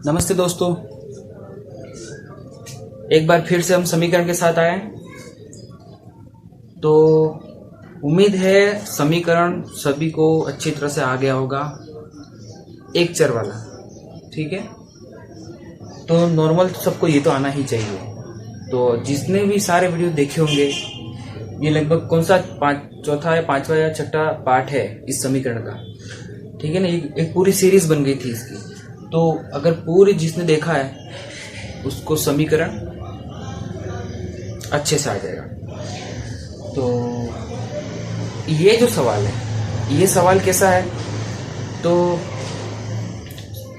नमस्ते दोस्तों, एक बार फिर से हम समीकरण के साथ आए। तो उम्मीद है समीकरण सभी को अच्छी तरह से आ गया होगा। एक चर वाला, ठीक है। तो नॉर्मल सबको ये तो आना ही चाहिए। तो जिसने भी सारे वीडियो देखे होंगे, ये लगभग कौन सा चौथा या पांचवा या छठा पार्ट है इस समीकरण का, ठीक है ना। एक पूरी सीरीज बन गई थी इसकी। तो अगर पूरी जिसने देखा है उसको समीकरण अच्छे से आ जाएगा। तो ये जो सवाल है, ये सवाल कैसा है, तो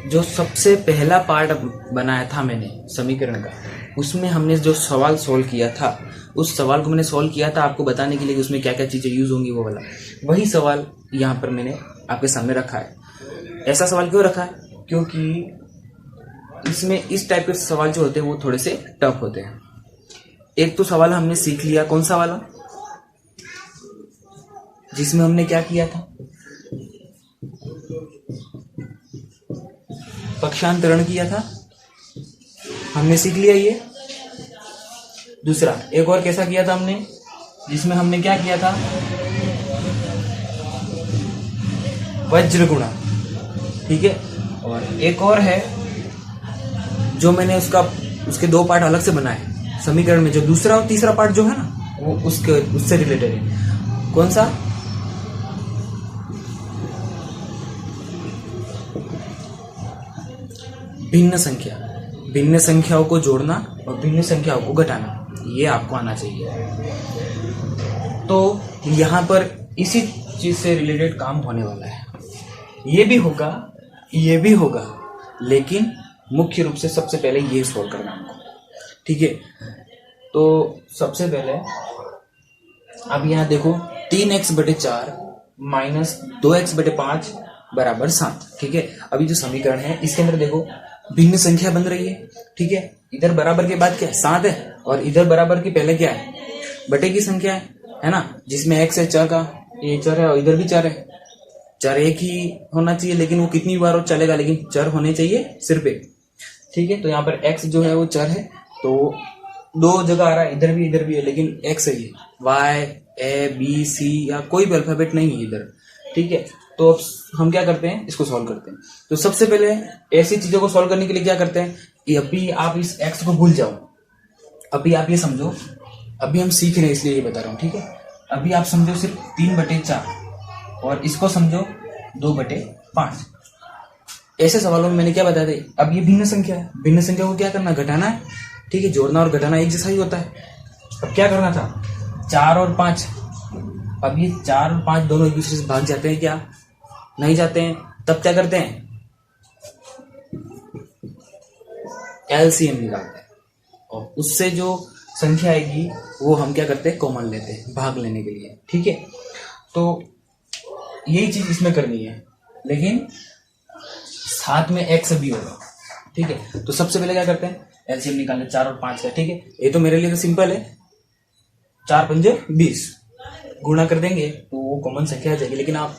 जो सबसे पहला पार्ट बनाया था मैंने समीकरण का, उसमें हमने जो सवाल सॉल्व किया था, उस सवाल को मैंने सॉल्व किया था आपको बताने के लिए कि उसमें क्या क्या चीज़ें यूज होंगी, वो वाला वही सवाल यहाँ पर मैंने आपके सामने रखा है। ऐसा सवाल क्यों रखा है? क्योंकि इसमें इस टाइप के सवाल जो होते हैं वो थोड़े से टफ होते हैं। एक तो सवाल हमने सीख लिया, कौन सा वाला, जिसमें हमने क्या किया था, पक्षांतरण किया था, हमने सीख लिया ये। दूसरा एक और कैसा किया था हमने, जिसमें हमने क्या किया था, वज्र गुणा, ठीक है। और एक और है जो मैंने उसके दो पार्ट अलग से बनाए समीकरण में। जो दूसरा और तीसरा पार्ट जो है ना, वो उससे रिलेटेड है। कौन सा? भिन्न संख्या, भिन्न संख्याओं को जोड़ना और भिन्न संख्याओं को घटाना, ये आपको आना चाहिए। तो यहां पर इसी चीज से रिलेटेड काम होने वाला है। ये भी होगा, ये भी होगा, लेकिन मुख्य रूप से सबसे पहले ये सॉल्व करना हमको, ठीक है। तो सबसे पहले अब यहाँ देखो, 3x/4 माइनस 2x/5 बराबर 7, ठीक है। अभी जो समीकरण है इसके अंदर देखो भिन्न संख्या बन रही है, ठीक है। इधर बराबर के बाद क्या है, 7 है, और इधर बराबर के पहले क्या है, बटे की संख्या है ना, जिसमें x है, चर का ये चर है, और इधर भी चर है। चर एक ही होना चाहिए, लेकिन वो कितनी बार और चलेगा, लेकिन चर होने चाहिए सिर्फ एक, ठीक है। तो यहाँ पर x जो है वो चर है, तो दो जगह आ रहा है, इधर भी है, लेकिन x है ये, y a b c या कोई भी अल्फाबेट नहीं है इधर, ठीक है। तो अब हम क्या करते हैं, इसको सॉल्व करते हैं। तो सबसे पहले ऐसी चीजों को सॉल्व करने के लिए क्या करते हैं, अभी आप इस x को भूल जाओ। अभी आप ये समझो, अभी हम सीख रहे हैं इसलिए ये बता रहा हूँ, ठीक है। अभी आप समझो सिर्फ 3/4 और इसको समझो 2/5। ऐसे सवालों में मैंने क्या बताया था, अब ये भिन्न संख्या है, भिन्न संख्या को क्या करना, घटाना है, ठीक है। जोड़ना और घटाना एक जैसा ही होता है। अब क्या करना था, 4 और 5। अब ये 4 और 5 दोनों एक दूसरे से भाग जाते हैं क्या? नहीं जाते हैं। तब क्या करते हैं, एलसीएम निकालते हैं, और उससे जो संख्या आएगी वो हम क्या करते हैं, कॉमन लेते हैं भाग लेने के लिए, ठीक है। तो यही चीज इसमें करनी है, लेकिन साथ में x भी होगा, ठीक है। तो सबसे पहले क्या करते हैं, एलसीएम निकालने 4 और 5 का, ठीक है। ये तो मेरे लिए तो सिंपल है, 4 पंजे 20 गुणा कर देंगे तो वो कॉमन संख्या आ जाएगी। लेकिन आप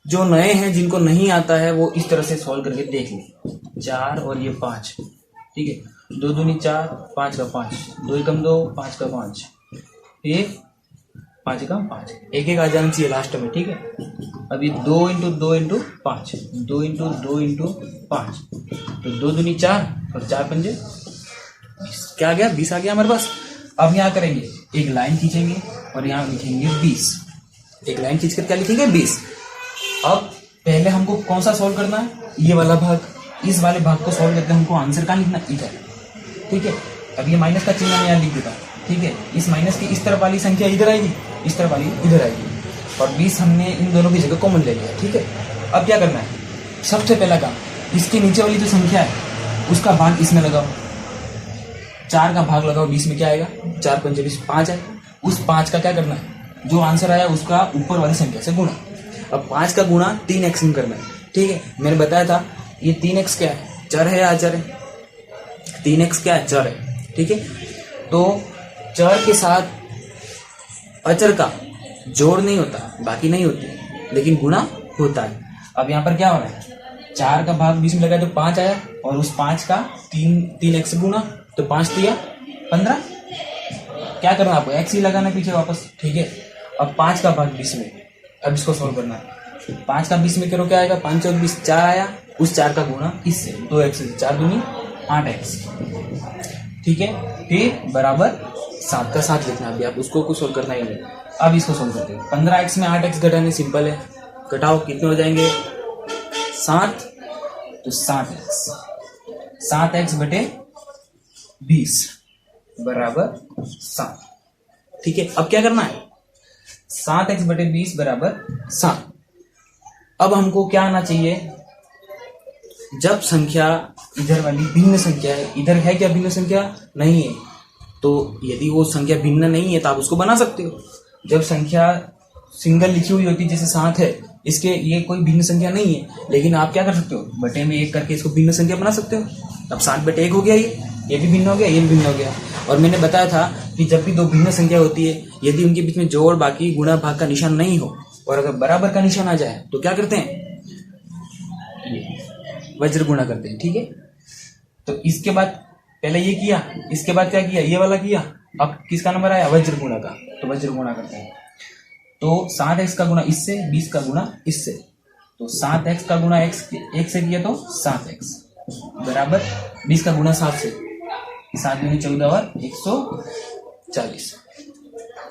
जो नए हैं, जिनको नहीं आता है, वो इस तरह से सॉल्व करके देख लें। 4 और ये 5, ठीक है। 2 दूनी 4, 5 का 5, 2 एकम 2, 5 का 5, ये 5 एकम 5, एक आ जाना चाहिए लास्ट में, ठीक है। अभी 2 × 2 × 5, 2 × 2 × 5, तो 2 दूनी 4 और 4 पंजे 20, क्या आ गया, 20 आ गया हमारे पास। अब यहाँ करेंगे, एक लाइन खींचेंगे और यहाँ लिखेंगे 20, एक लाइन खींचकर क्या लिखेंगे, 20। अब पहले हमको कौन सा सॉल्व करना है, ये वाला भाग, इस वाले भाग को सॉल्व करके हमको आंसर कहाँ लिखना, इधर, ठीक है। अब ये माइनस का चिन्ह मैं यहाँ लिख देता, ठीक है। इस माइनस की इस तरफ वाली संख्या इधर आएगी, इस तरफ वाली इधर आएगी, और 20 हमने इन दोनों की जगह कॉमन ले लिया, ठीक है। अब क्या करना है, सबसे पहला काम, इसके नीचे वाली जो संख्या है उसका भाग इसमें लगाओ, 4 का भाग लगाओ 20 में, क्या आएगा, 4 पंजे 20, 5 है। उस 5 का क्या करना है, जो आंसर आया उसका ऊपर वाली संख्या से गुणा। अब 5 का गुणा 3x में करना है, ठीक है। मैंने बताया था ये 3x क्या है, चर है या अचर है, 3x क्या है, चर है, ठीक है। तो चर के साथ अचर का जोड़ नहीं होता, बाकी नहीं होती, लेकिन गुणा होता है। अब यहाँ पर क्या हो रहा है, 4 का भाग 20 में लगाया तो 5 आया, और उस 5 का 3 एक्स गुना, तो 5 दिया 15। क्या करना आपको, एक्स ही लगाना पीछे वापस, ठीक है। अब 5 का भाग 20 में, अब इसको सॉल्व करना है। 5 का 20 में करो, क्या आएगा, 5 और 20 4 आया, उस 4 का गुना इससे 2 एक्स, 4 दूनी 8 एक्स, ठीक है। फिर बराबर 7 का 7 लिखना, अभी आप उसको कुछ सोल्व करना ही नहीं। अब इसको सोल्व करते हैं। 15x में 8x घटाने सिंपल है, घटाओ कितने हो जाएंगे 7, तो 7x बटे 20 बराबर 7, ठीक है। अब क्या करना है, 7x बटे 20 बराबर 7। अब हमको क्या आना चाहिए, जब संख्या इधर वाली भिन्न संख्या है, इधर है क्या भिन्न संख्या, नहीं है, तो यदि वो संख्या भिन्न नहीं है तो आप उसको बना सकते हो। जब संख्या सिंगल लिखी हुई होती है, जैसे 7 है, इसके ये कोई भिन्न संख्या नहीं है, लेकिन आप क्या कर सकते हो, बटे में 1 करके इसको भिन्न संख्या बना सकते हो। अब 7 बटे 1 हो गया, ये भी भिन्न हो गया, ये भी भिन्न हो गया। और मैंने बताया था कि जब भी दो भिन्न संख्या होती है, यदि उनके बीच में जोड़ बाकी गुणा भाग का निशान नहीं हो और अगर बराबर का निशान आ जाए तो क्या करते हैं, वज्र गुणा करते हैं, ठीक है। तो इसके बाद पहले ये किया, इसके बाद क्या किया, ये वाला किया, अब किसका नंबर आया, वज्र गुणा का, तो वज्र गुणा करते हैं। तो 7x का गुणा इससे, 20 का गुणा इससे, तो 7x का गुणा x से किया तो 7x बराबर 20 का गुणा 7 से, 7 में 14 और 140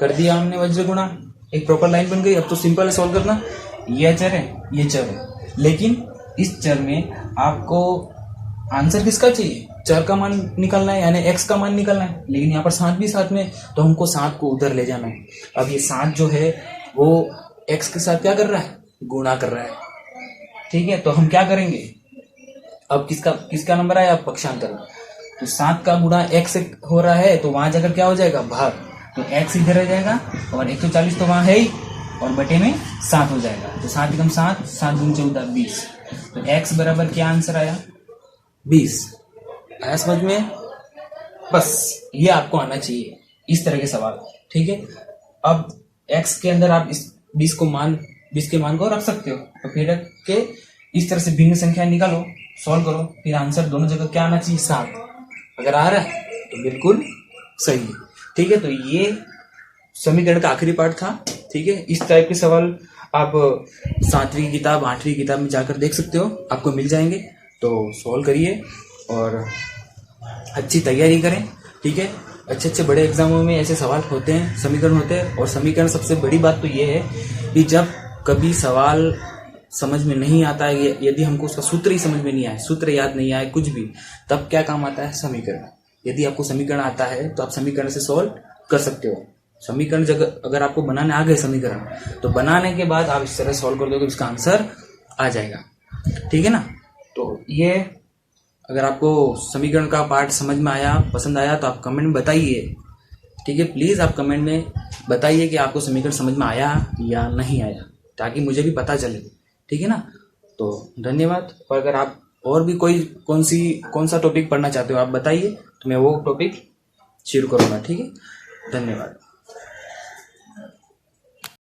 कर दिया हमने वज्र गुणा, एक प्रॉपर लाइन बन गई। अब तो सिंपल है सॉल्व करना, ये चर है, ये चर है, लेकिन इस चर में आपको आंसर किसका चाहिए, चर का मान निकालना है, यानी x का मान निकालना है, लेकिन यहाँ पर 7 भी साथ में, तो हमको 7 को उधर ले जाना है। अब ये 7 जो है वो x के साथ क्या कर रहा है, गुणा कर रहा है, ठीक है। तो हम क्या करेंगे, अब किसका नंबर आया, पक्षांतर, तो 7 का गुणा x से हो रहा है, तो वहां जाकर क्या हो जाएगा, भाग, तो x इधर रह जाएगा और 140 तो वहां है ही, और बटे में 7 हो जाएगा, तो 7 एकम 7, 7 दूनी 14 20, तो x बराबर क्या आंसर आया 20। आया समझ में, बस ये आपको आना चाहिए इस तरह के सवाल, ठीक है। अब x के अंदर आप इस 20 के मान को रख सकते हो, तो फिर रख के इस तरह से भिन्न संख्या निकालो, सॉल्व करो, फिर आंसर दोनों जगह क्या आना चाहिए 7। अगर आ रहा है तो बिल्कुल सही है, ठीक है। तो ये समीकरण का आखिरी पार्ट था, ठीक है। इस टाइप के सवाल आप 7वीं की किताब 8वीं किताब में जाकर देख सकते हो, आपको मिल जाएंगे, तो सॉल्व करिए और अच्छी तैयारी करें, ठीक है। अच्छे बड़े एग्जामों में ऐसे सवाल होते हैं, समीकरण होते हैं, और समीकरण सबसे बड़ी बात तो ये है कि जब कभी सवाल समझ में नहीं आता है, यदि हमको उसका सूत्र ही समझ में नहीं आए, सूत्र याद नहीं आए, कुछ भी, तब क्या काम आता है, समीकरण। यदि आपको समीकरण आता है तो आप समीकरण से सॉल्व कर सकते हो। समीकरण अगर आपको बनाने आ गए समीकरण, तो बनाने के बाद आप इस तरह सॉल्व कर दोगे, इसका आंसर आ जाएगा, ठीक है ना। तो ये अगर आपको समीकरण का पार्ट समझ में आया, पसंद आया, तो आप कमेंट में बताइए, ठीक है। प्लीज आप कमेंट में बताइए कि आपको समीकरण समझ में आया या नहीं आया, ताकि मुझे भी पता चले, ठीक है ना। तो धन्यवाद। और अगर आप और भी कौन सा टॉपिक पढ़ना चाहते हो आप बताइए, तो मैं वो टॉपिक शेयर करूंगा, ठीक है। धन्यवाद।